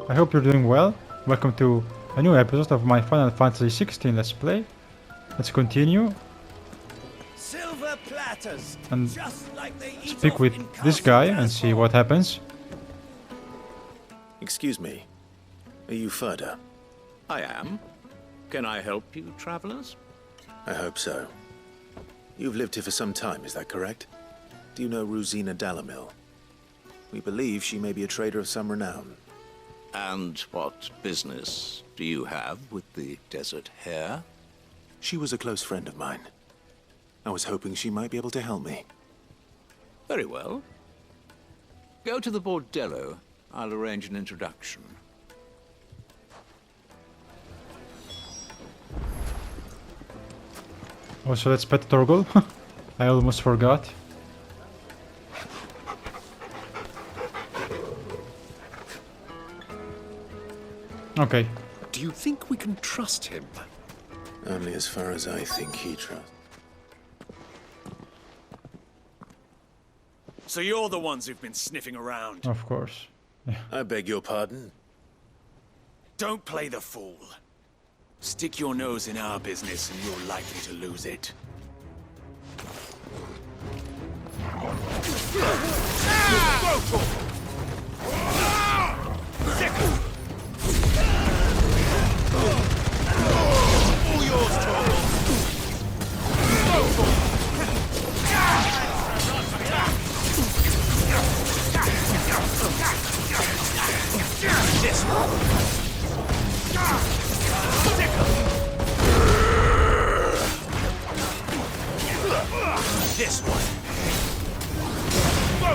I hope you're doing well. Welcome to a new episode of my Final Fantasy XVI Let's Play. Let's continue Silver platters, and just like they eat speak off with in this Castle guy and see what happens. Excuse me. Are you Furder? I am. Can I help you, travelers? I hope so. You've lived here for some time, is that correct? Do you know Rosina Dalamil? We believe she may be a trader of some renown. And what business do you have with the desert hare? She was a close friend of mine. I was hoping she might be able to help me. Very well. Go to the bordello. I'll arrange an introduction. Also, let's pet Torgal. I almost forgot. Okay. Do you think we can trust him? Only as far as I think he trusts. So you're the ones who've been sniffing around. Of course. I beg your pardon? Don't play the fool. Stick your nose in our business and you're likely to lose it. All yours, Torgal. This one. This one. Go,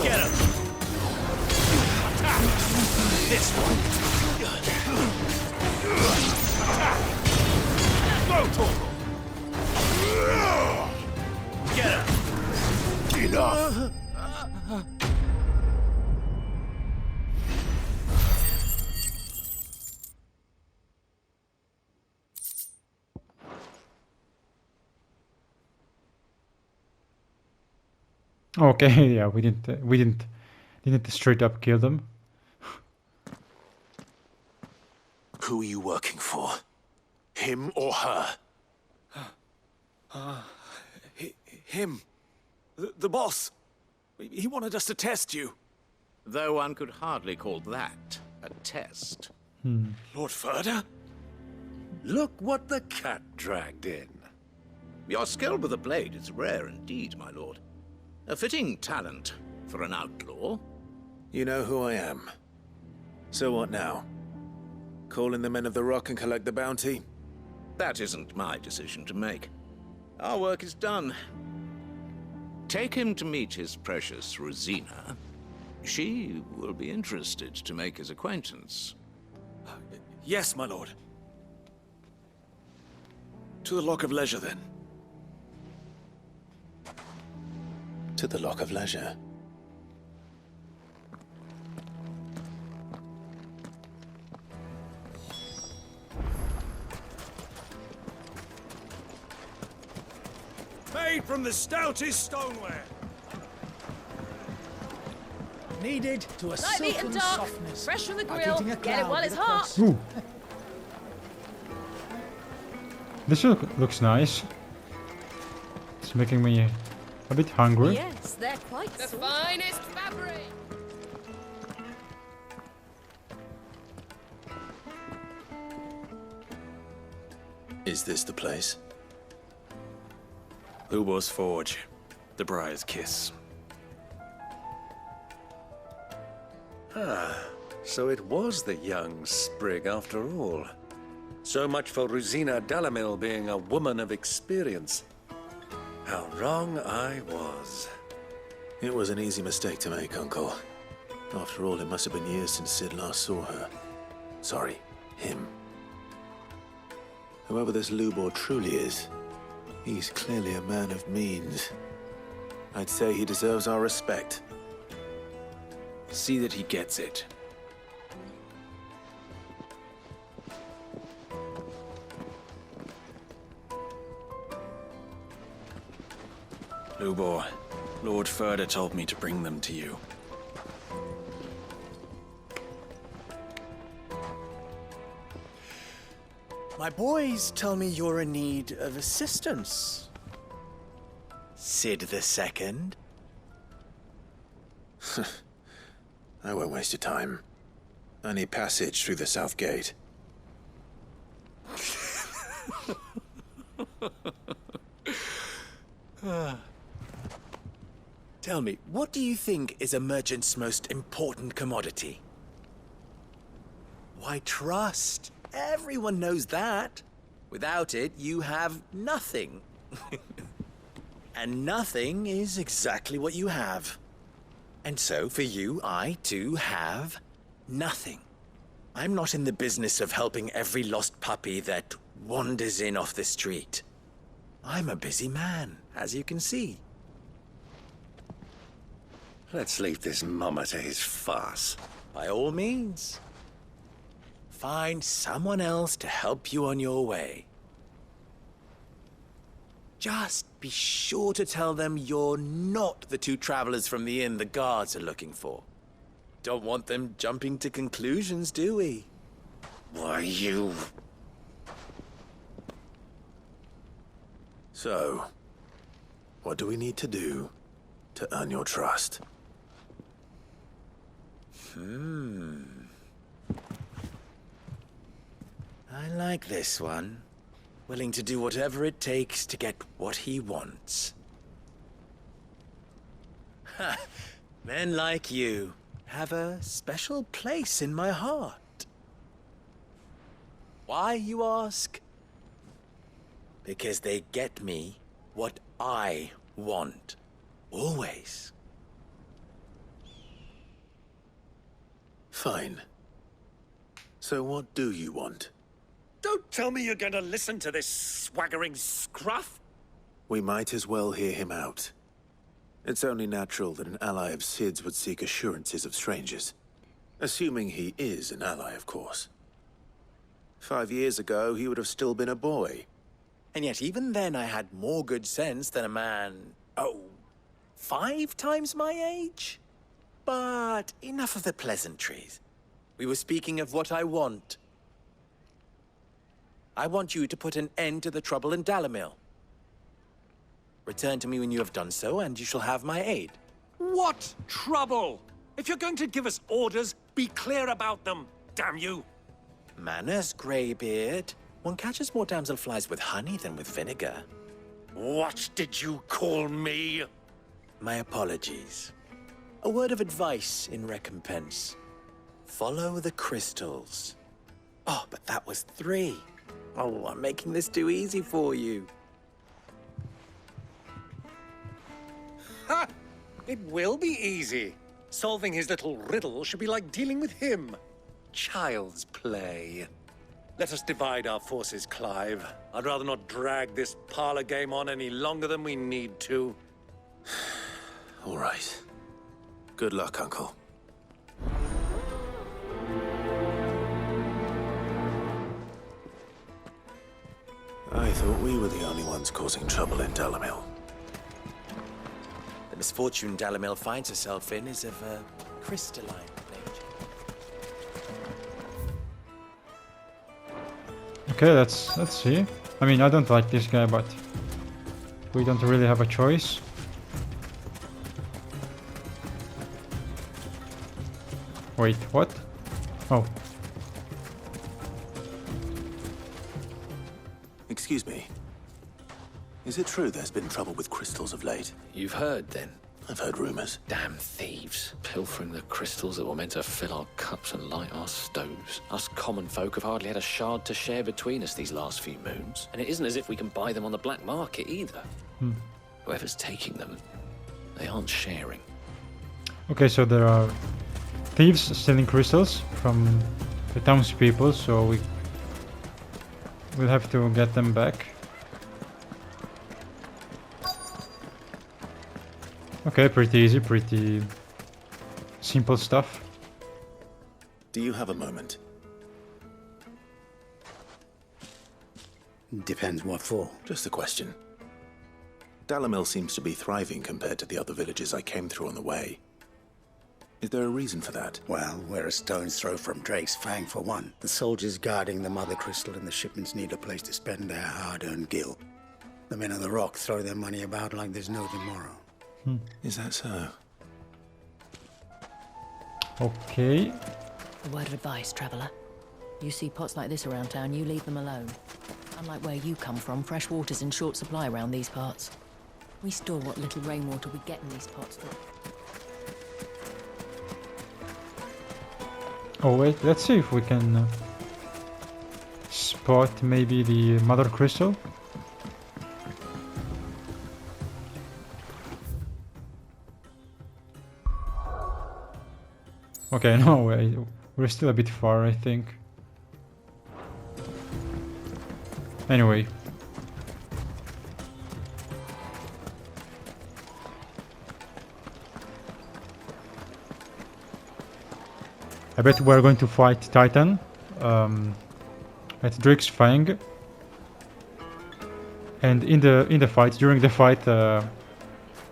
Get him. This one. Go, Torgal. Get him. Enough. Okay, yeah, we didn't straight up kill them. Who are you working for? Him or her? Him. The boss. He wanted us to test you. Though one could hardly call that a test. Lord Furder? Look what the cat dragged in. Your skill with the blade is rare indeed, my lord. A fitting talent for an outlaw. You know who I am. So what now? Call in the Men of the Rock and collect the bounty? That isn't my decision to make. Our work is done. Take him to meet his precious Rosina. She will be interested to make his acquaintance. Yes, my lord. To the Lock of Leisure, then. To the Lock of Leisure. Made from the stoutest stoneware. Needed to a Light meat silken and dark, softness. fresh from the like grill. eating a Get it cloud while with it's a hot. crust. Ooh. This looks nice. It's making me a bit hungry. Yes, they're quite the finest fabric. Is this the place? Lubor's Forge. The Briar's Kiss. So it was the young sprig after all. So much for Rosina Dalamil being a woman of experience. How wrong I was. It was an easy mistake to make, Uncle. After all, it must have been years since Sid last saw her. Sorry, him. Whoever this Lubor truly is, he's clearly a man of means. I'd say he deserves our respect. See that he gets it. Lubor, Lord Furder told me to bring them to you. My boys tell me you're in need of assistance. Sid the Second? I won't waste your time. I need passage through the south gate. Tell me, what do you think is a merchant's most important commodity? Why, trust. Everyone knows that. Without it, you have nothing. And nothing is exactly what you have. And so, for you, I, too, have nothing. I'm not in the business of helping every lost puppy that wanders in off the street. I'm a busy man, as you can see. Let's leave this mummer to his farce. By all means. Find someone else to help you on your way. Just be sure to tell them you're not the two travelers from the inn the guards are looking for. Don't want them jumping to conclusions, do we? Why, you... So, what do we need to do to earn your trust? I like this one. Willing to do whatever it takes to get what he wants. Ha! Men like you have a special place in my heart. Why, you ask? Because they get me what I want. Always. Fine. So what do you want? Don't tell me you're going to listen to this swaggering scruff! We might as well hear him out. It's only natural that an ally of Sid's would seek assurances of strangers. Assuming he is an ally, of course. 5 years ago, he would have still been a boy. And yet even then I had more good sense than a man, 5 times my age? But enough of the pleasantries. We were speaking of what I want. I want you to put an end to the trouble in Dhalmekians. Return to me when you have done so, and you shall have my aid. What trouble? If you're going to give us orders, be clear about them, damn you! Manners, Greybeard. One catches more damselflies with honey than with vinegar. What did you call me? My apologies. A word of advice in recompense. Follow the crystals. Oh, but that was 3. Oh, I'm making this too easy for you. Ha! It will be easy. Solving his little riddle should be like dealing with him. Child's play. Let us divide our forces, Clive. I'd rather not drag this parlor game on any longer than we need to. All right. Good luck, Uncle. I thought we were the only ones causing trouble in Dhalmekians. The misfortune Dhalmekians finds herself in is of a crystalline nature. Okay, let's see. I mean, I don't like this guy, but we don't really have a choice. Wait, what? Oh. Excuse me. Is it true there's been trouble with crystals of late? You've heard, then? I've heard rumors. Damn thieves. Pilfering the crystals that were meant to fill our cups and light our stoves. Us common folk have hardly had a shard to share between us these last few moons. And it isn't as if we can buy them on the black market, either. Whoever's taking them, they aren't sharing. Okay, so there are thieves stealing crystals from the townspeople, so we'll have to get them back. Okay, pretty easy, pretty simple stuff. Do you have a moment? Depends what for. Just a question. Dalamil seems to be thriving compared to the other villages I came through on the way. Is there a reason for that? Well, we're a stone's throw from Drake's Fang, for one. The soldiers guarding the Mother Crystal and the shipments need a place to spend their hard-earned gil. The men of the Rock throw their money about like there's no tomorrow. Is that so? Okay. A word of advice, traveller. You see pots like this around town, you leave them alone. Unlike where you come from, fresh water's in short supply around these parts. We store what little rainwater we get in these pots for... Oh wait, let's see if we can spot maybe the Mother Crystal. Okay, no way. We're still a bit far, I think. Anyway. I bet we're going to fight Titan at Drake's Fang. And in the fight, during the fight,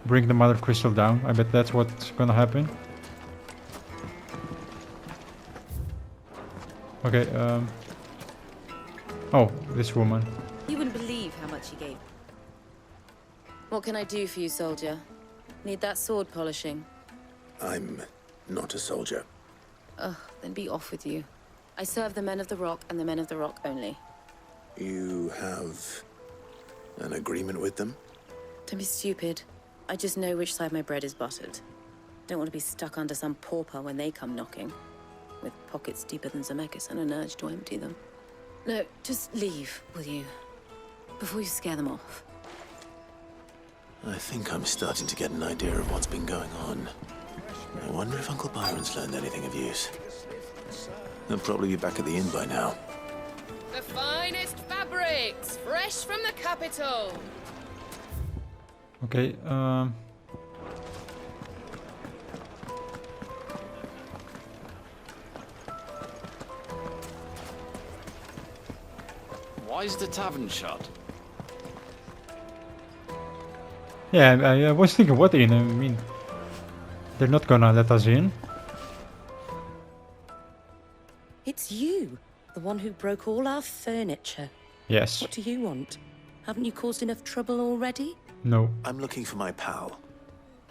bring the Mother Crystal down. I bet that's what's gonna happen. Okay, oh, this woman. You wouldn't believe how much he gave. What can I do for you, soldier? Need that sword polishing? I'm not a soldier. Ugh, then be off with you. I serve the men of the Rock and the men of the Rock only. You have an agreement with them? Don't be stupid. I just know which side my bread is buttered. Don't want to be stuck under some pauper when they come knocking. With pockets deeper than Zemeckis and an urge to empty them. No, just leave, will you? Before you scare them off. I think I'm starting to get an idea of what's been going on. I wonder if Uncle Byron's learned anything of use. He'll probably be back at the inn by now. The finest fabrics, fresh from the capital. Okay, Why is the tavern shut? yeah, I was thinking, what in? I mean, they're not gonna let us in. It's you, the one who broke all our furniture. Yes. What do you want? Haven't you caused enough trouble already? No. I'm looking for my pal.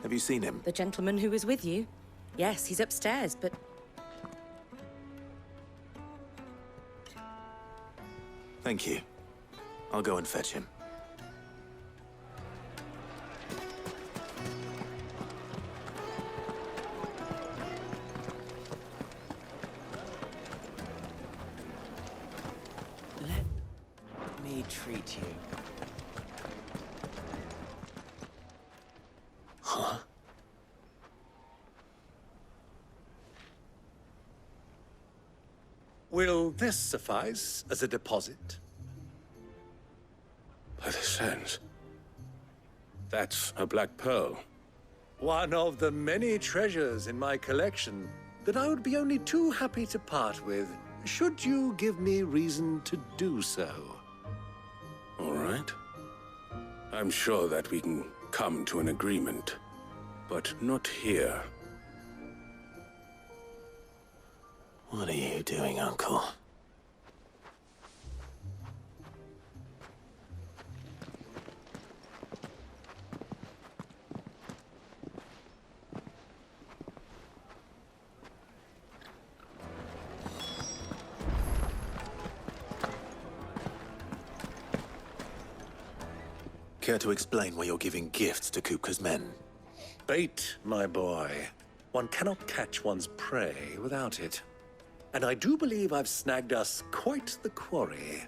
Have you seen him? The gentleman who was with you? Yes, he's upstairs, but... Thank you. I'll go and fetch him. Let me treat you. Huh? Will this suffice as a deposit? By the sands. That's a black pearl. One of the many treasures in my collection that I would be only too happy to part with, should you give me reason to do so. All right. I'm sure that we can come to an agreement, but not here. What are you doing, Uncle? Care to explain why you're giving gifts to Kupka's men? Bait, my boy. One cannot catch one's prey without it. And I do believe I've snagged us quite the quarry.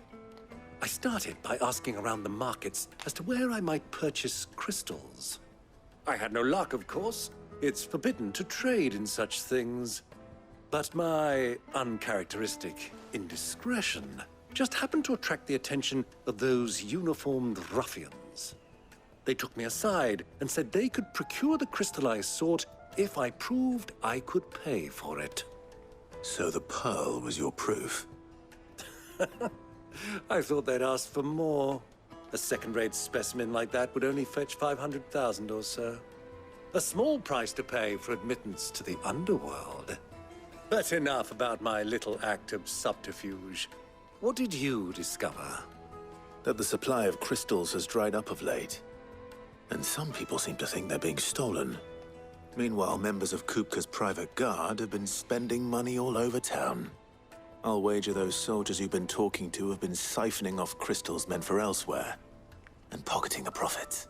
I started by asking around the markets as to where I might purchase crystals. I had no luck, of course. It's forbidden to trade in such things. But my uncharacteristic indiscretion just happened to attract the attention of those uniformed ruffians. They took me aside and said they could procure the crystal I sought if I proved I could pay for it. So the pearl was your proof? I thought they'd ask for more. A second-rate specimen like that would only fetch 500,000 or so. A small price to pay for admittance to the underworld. But enough about my little act of subterfuge. What did you discover? That the supply of crystals has dried up of late. And some people seem to think they're being stolen. Meanwhile, members of Kupka's private guard have been spending money all over town. I'll wager those soldiers you've been talking to have been siphoning off crystals meant for elsewhere, and pocketing the profits.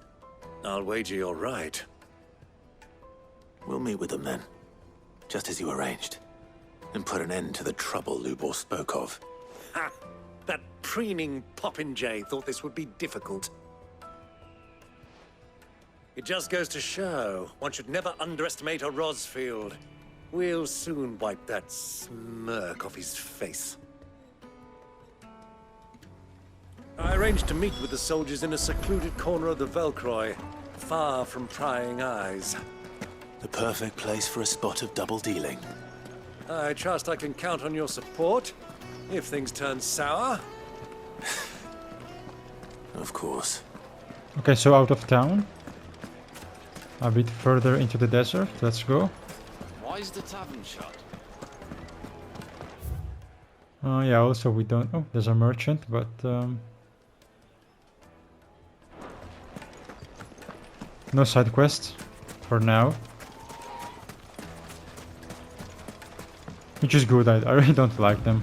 I'll wager you're right. We'll meet with them then, just as you arranged, and put an end to the trouble Lubor spoke of. Ha! That preening popinjay thought this would be difficult. It just goes to show, one should never underestimate a Rosfield. We'll soon wipe that smirk off his face. I arranged to meet with the soldiers in a secluded corner of the Velcroy, far from prying eyes. The perfect place for a spot of double dealing. I trust I can count on your support, if things turn sour. Of course. Okay, so out of town. A bit further into the desert. Let's go. Why is the tavern shut? Yeah, also we don't... Oh, there's a merchant, but... no side quests for now. Which is good. I really don't like them.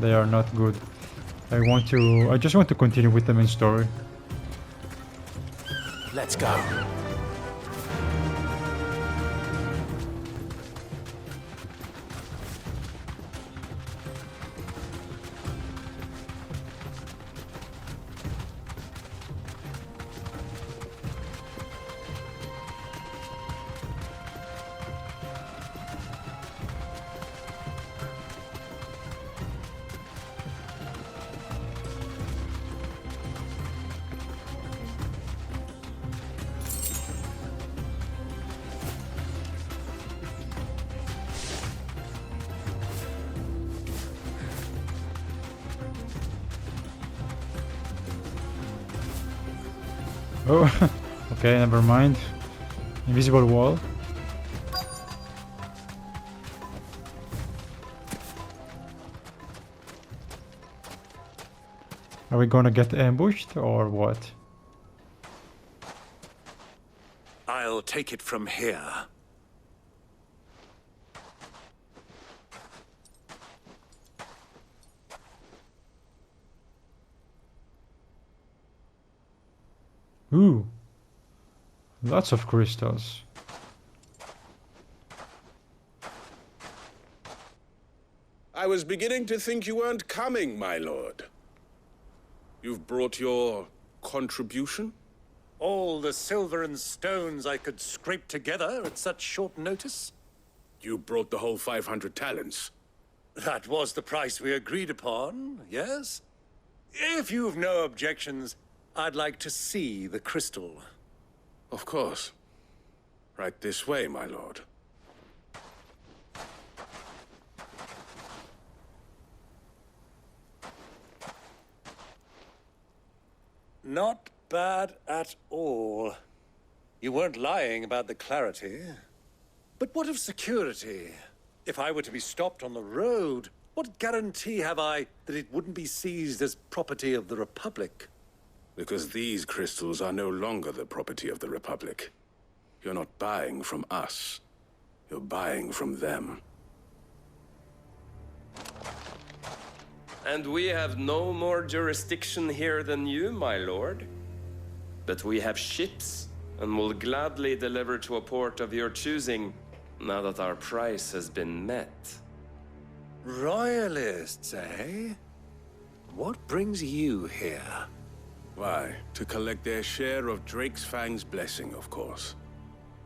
They are not good. I just want to continue with the main story. Let's go. Oh, okay, never mind. Invisible wall. Are we gonna get ambushed or what? I'll take it from here. Ooh, lots of crystals. I was beginning to think you weren't coming, my lord. You've brought your contribution? All the silver and stones I could scrape together at such short notice? You brought the whole 500 talents. That was the price we agreed upon, yes? If you've no objections, I'd like to see the crystal. Of course. Right this way, my lord. Not bad at all. You weren't lying about the clarity. But what of security? If I were to be stopped on the road, what guarantee have I that it wouldn't be seized as property of the Republic? Because these crystals are no longer the property of the Republic. You're not buying from us. You're buying from them. And we have no more jurisdiction here than you, my lord. But we have ships, and will gladly deliver to a port of your choosing, now that our price has been met. Royalists, eh? What brings you here? Why, to collect their share of Fang's blessing, of course.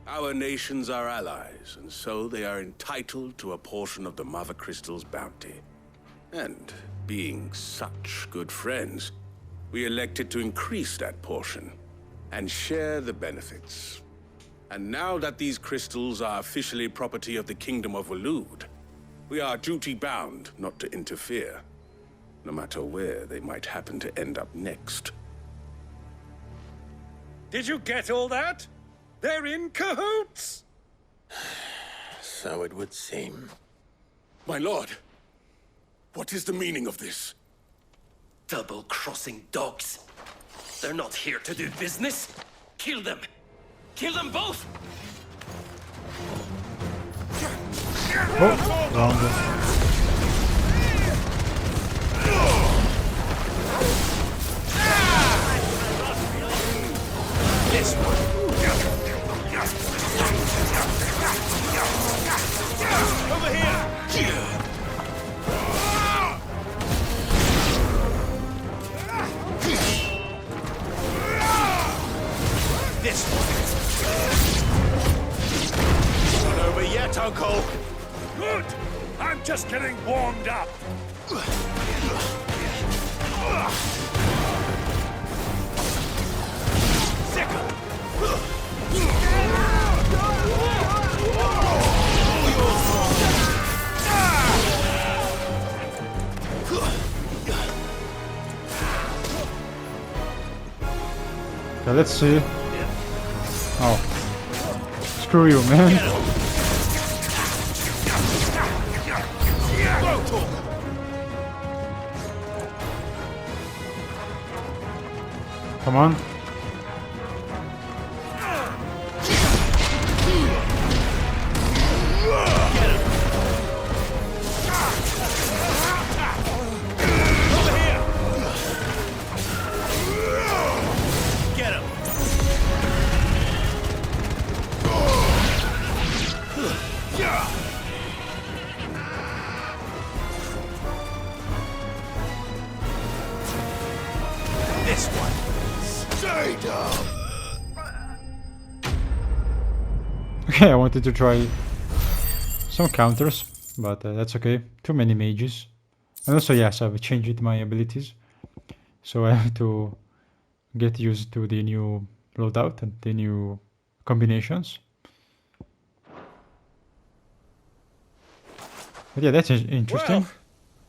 Our nations are allies, and so they are entitled to a portion of the Mother Crystal's bounty. And being such good friends, we elected to increase that portion and share the benefits. And now that these crystals are officially property of the Kingdom of Waloed, we are duty-bound not to interfere, no matter where they might happen to end up next. Did you get all that? They're in cahoots! So it would seem. My lord, what is the meaning of this? Double-crossing dogs. They're not here to do business. Kill them. Kill them both! Oh, wrong one. This one. Over here! This one. Not over yet, Uncle! Good! I'm just getting warmed up. Okay, let's see. Oh. Screw you, man. Come on. This one. Stay down. Okay, I wanted to try some counters, but that's okay. Too many mages. And also, yes, I've changed my abilities. So I have to get used to the new loadout and the new combinations. But yeah, that's interesting. Well,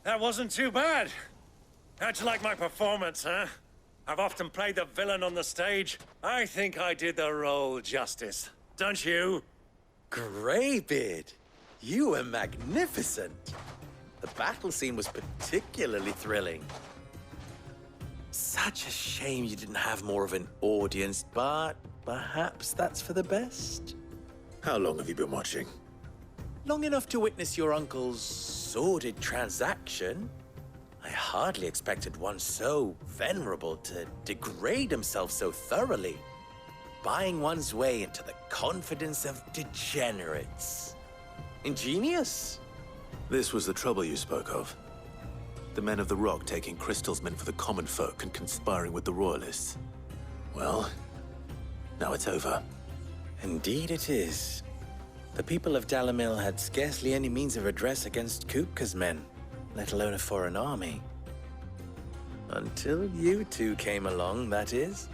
that wasn't too bad. How'd you like my performance, huh? I've often played the villain on the stage. I think I did the role justice. Don't you? Greybeard, you were magnificent. The battle scene was particularly thrilling. Such a shame you didn't have more of an audience, but perhaps that's for the best. How long have you been watching? Long enough to witness your uncle's sordid transaction. I hardly expected one so venerable to degrade himself so thoroughly, buying one's way into the confidence of degenerates. Ingenious. This was the trouble you spoke of. The men of the Rock taking crystals meant for the common folk and conspiring with the Royalists. Well, now it's over. Indeed it is. The people of Dhalmekians had scarcely any means of redress against Kupka's men, let alone a foreign army. Until you two came along, that is.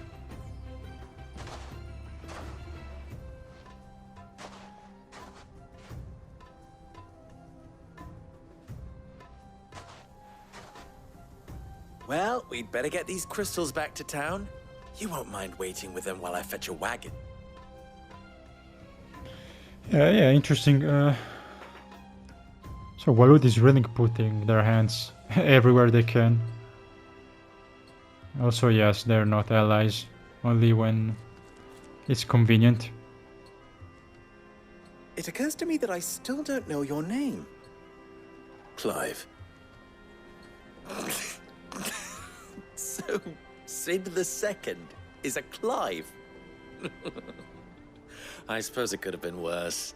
Well, we'd better get these crystals back to town. You won't mind waiting with them while I fetch a wagon. Yeah, interesting. So Waloed is really putting their hands everywhere they can. Also, yes, they're not allies, only when it's convenient. It occurs to me that I still don't know your name. Clive. So, Sid the Second is a Clive. I suppose it could have been worse.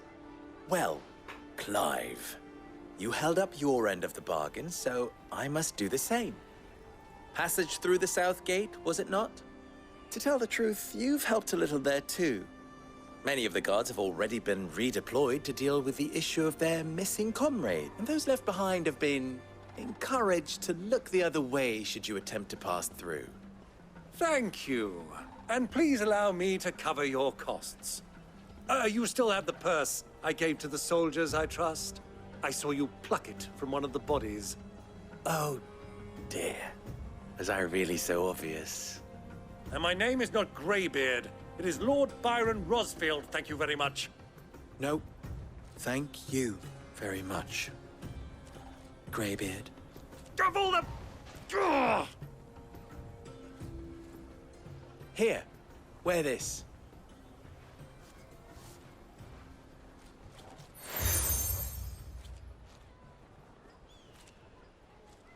Well, Clive, you held up your end of the bargain, so I must do the same. Passage through the South Gate, was it not? To tell the truth, you've helped a little there too. Many of the guards have already been redeployed to deal with the issue of their missing comrade, and those left behind have been encouraged to look the other way should you attempt to pass through. Thank you. And please allow me to cover your costs. You still have the purse I gave to the soldiers, I trust? I saw you pluck it from one of the bodies. Oh, dear. Was I really so obvious? And my name is not Greybeard. It is Lord Byron Rosfield, thank you very much. No, thank you very much, Greybeard. Of all the... Ugh! Here, wear this.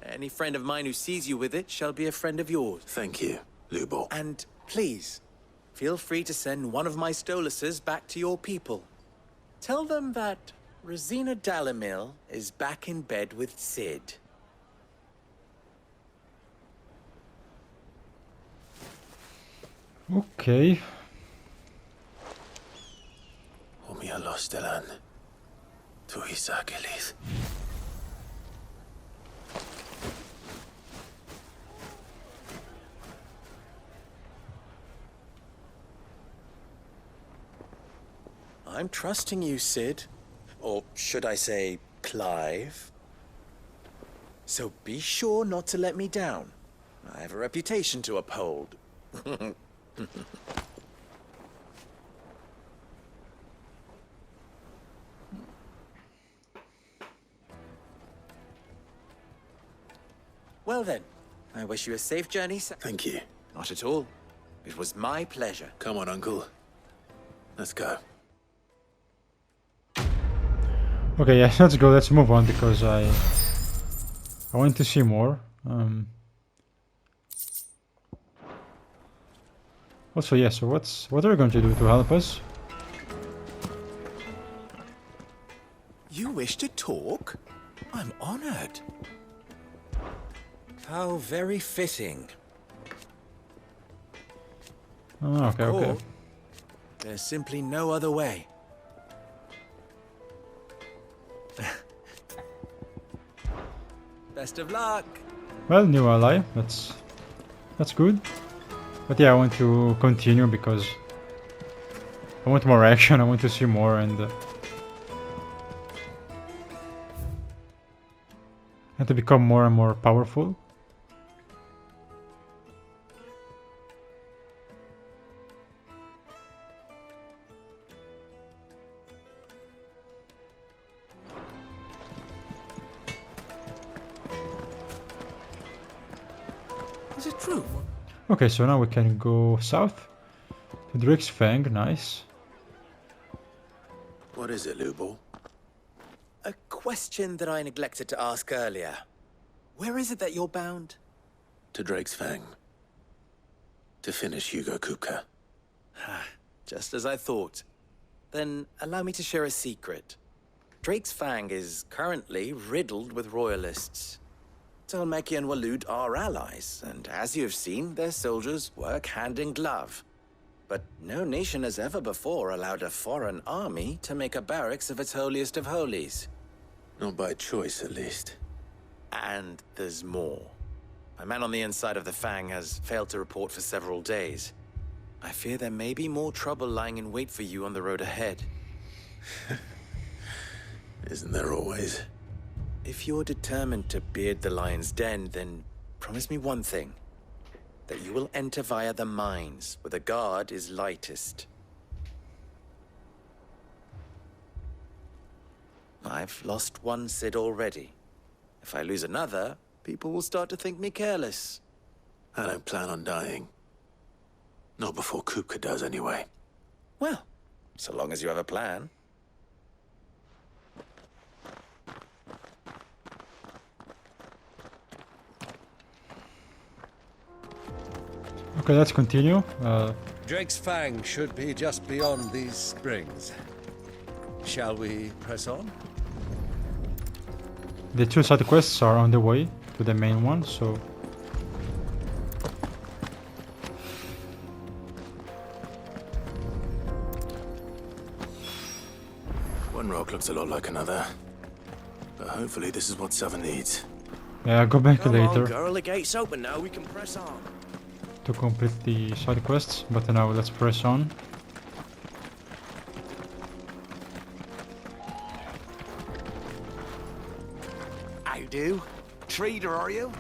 Any friend of mine who sees you with it shall be a friend of yours. Thank you, Lubor. And please, feel free to send one of my Stoluses back to your people. Tell them that Rosina Dalamil is back in bed with Sid. Okay. Omia Lostelan. Tu Isakelis. I'm trusting you, Sid. Or should I say, Clive? So be sure not to let me down. I have a reputation to uphold. Well then, I wish you a safe journey. Thank you. Not at all. It was my pleasure. Come on, Uncle. Let's go. Okay, yeah, let's go. Let's move on because I want to see more. Also, yeah. So what are we going to do to help us? You wish to talk? I'm honored. How very fitting. Oh, okay, okay. Or, there's simply no other way. Best of luck. Well, new ally. That's good. But yeah, I want to continue because I want more action. I want to see more and to become more and more powerful. Is it true? Okay, so now we can go south to Drake's Fang. Nice. What is it, Lubor? A question that I neglected to ask earlier. Where is it that you're bound? To Drake's Fang. To finish Hugo Kupka. Just as I thought. Then allow me to share a secret. Drake's Fang is currently riddled with royalists. Dhalmekian and Waloed are allies, and as you have seen, their soldiers work hand in glove. But no nation has ever before allowed a foreign army to make a barracks of its holiest of holies. Not by choice, at least. And there's more. A man on the inside of the Fang has failed to report for several days. I fear there may be more trouble lying in wait for you on the road ahead. Isn't there always? If you're determined to beard the lion's den, then promise me one thing. That you will enter via the mines, where the guard is lightest. I've lost one Sid already. If I lose another, people will start to think me careless. I don't plan on dying. Not before Kupka does, anyway. Well, so long as you have a plan. Okay, let's continue. Drake's Fang should be just beyond these springs. Shall we press on? The two side quests are on the way to the main one, so One rock looks a lot like another. But hopefully this is what Seven needs. yeah, I'll go back Come later on, girl, the gate's open now, we can press on. to complete the side quests, but now let's press on. How do? Trader, are you?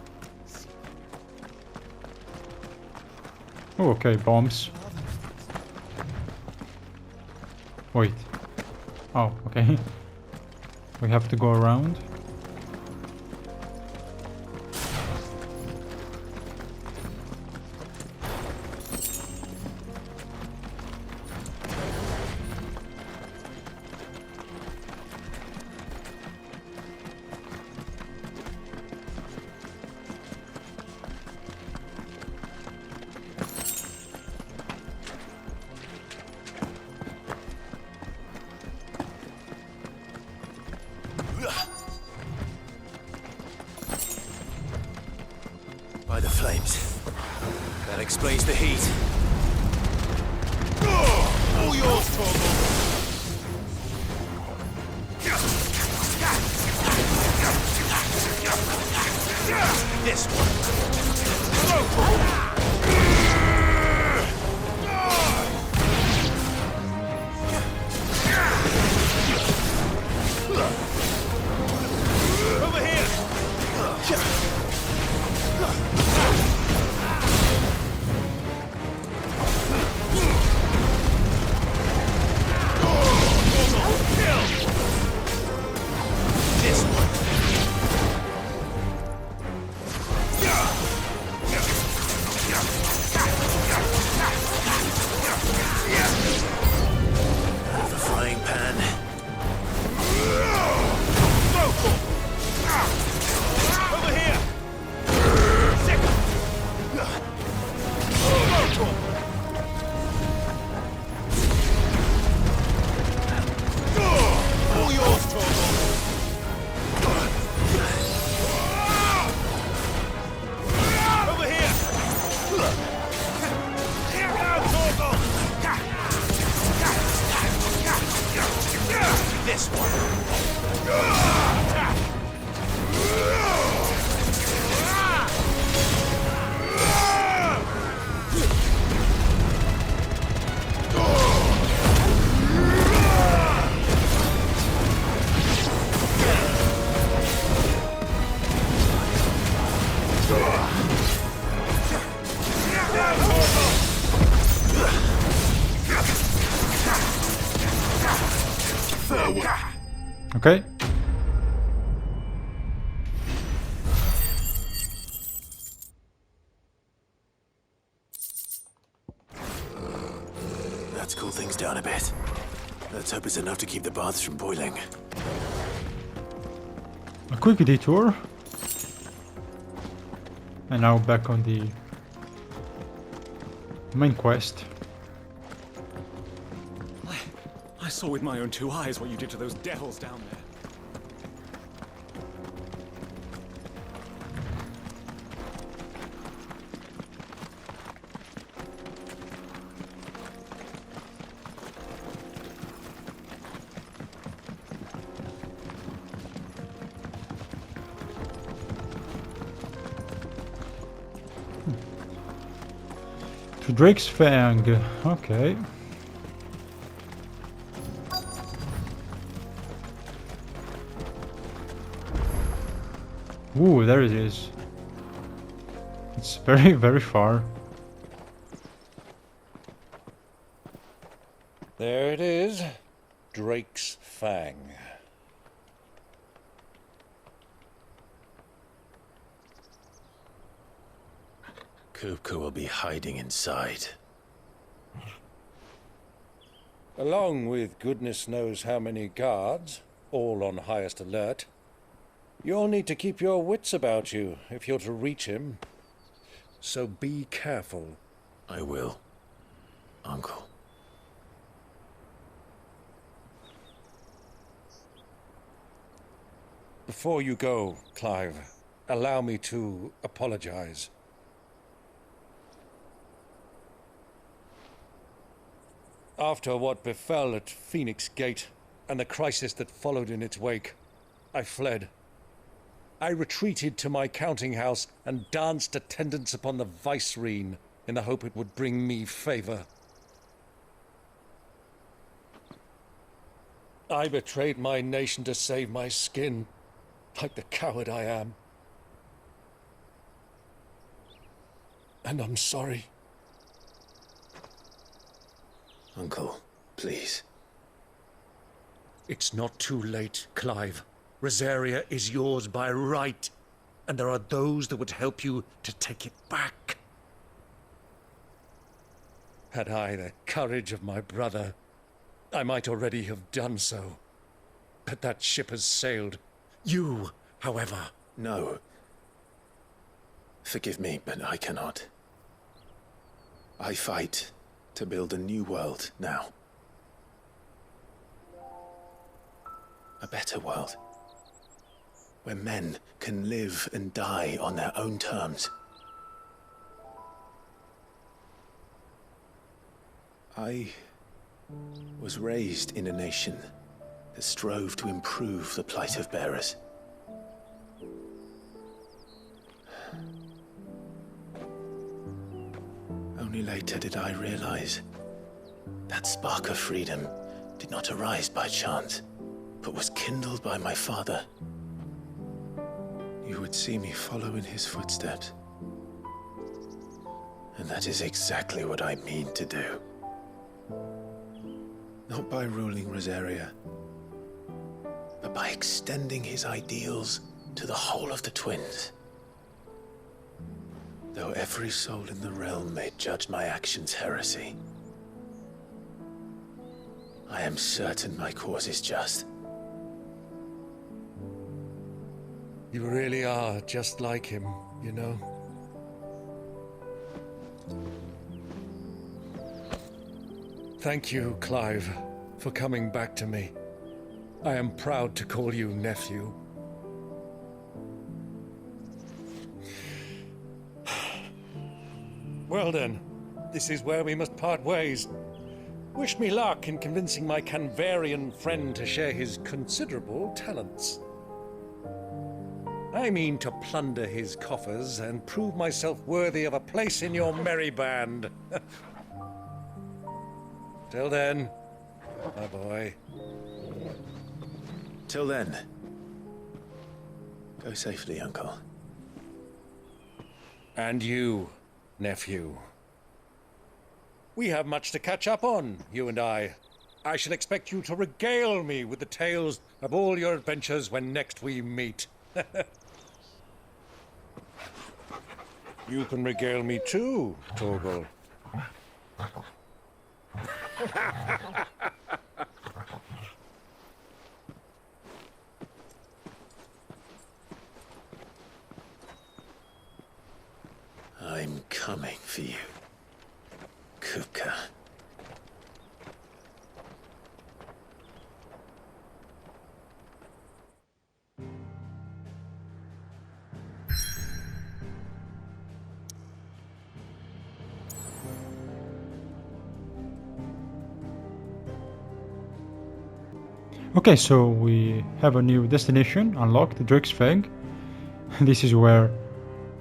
Oh, okay, bombs. Wait. Oh, okay. We have to go around. By the flames. That explains the heat. All yours, Torgal. This one. Over here. This one. Out of the frying pan. Over here. Second. All yours, Torgal. Over here. Here now, Torgal. This one. Okay. Let's cool things down a bit. Let's hope it's enough to keep the baths from boiling. A quick detour. And now back on the main quest. I saw with my own two eyes what you did to those devils down there. To Drake's Fang. Okay. Ooh, there it is. It's very, very far. There it is. Drake's Fang. Kupka will be hiding inside. Along with goodness knows how many guards, all on highest alert. You'll need to keep your wits about you if you're to reach him. So be careful. I will, Uncle. Before you go, Clive, allow me to apologize. After what befell at Phoenix Gate and the crisis that followed in its wake, I fled. I retreated to my counting house and danced attendance upon the vicereine in the hope it would bring me favor. I betrayed my nation to save my skin, like the coward I am. And I'm sorry. Uncle, please. It's not too late, Clive. Rosaria is yours by right, and there are those that would help you to take it back. Had I the courage of my brother, I might already have done so. But that ship has sailed. You, however... No. Forgive me, but I cannot. I fight to build a new world now. A better world. Where men can live and die on their own terms. I was raised in a nation that strove to improve the plight of bearers. Only later did I realize that spark of freedom did not arise by chance, but was kindled by my father. You would see me follow in his footsteps. And that is exactly what I mean to do. Not by ruling Rosaria, but by extending his ideals to the whole of the twins. Though every soul in the realm may judge my actions heresy, I am certain my cause is just. You really are just like him, you know? Thank you, Clive, for coming back to me. I am proud to call you nephew. Well then, this is where we must part ways. Wish me luck in convincing my Canvarian friend to share his considerable talents. I mean to plunder his coffers and prove myself worthy of a place in your merry band. Till then, my boy. Till then, go safely, Uncle. And you, nephew. We have much to catch up on, you and I. I shall expect you to regale me with the tales of all your adventures when next we meet. You can regale me too, Torgal. I'm coming for you, Kupka. Okay, so we have a new destination unlocked, Drake's Fang. This is where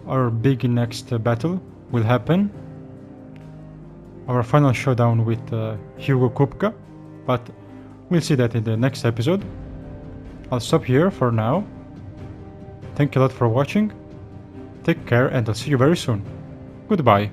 our big next battle will happen. Our final showdown with Hugo Kupka, but we'll see that in the next episode. I'll stop here for now. Thank you a lot for watching. Take care and I'll see you very soon. Goodbye.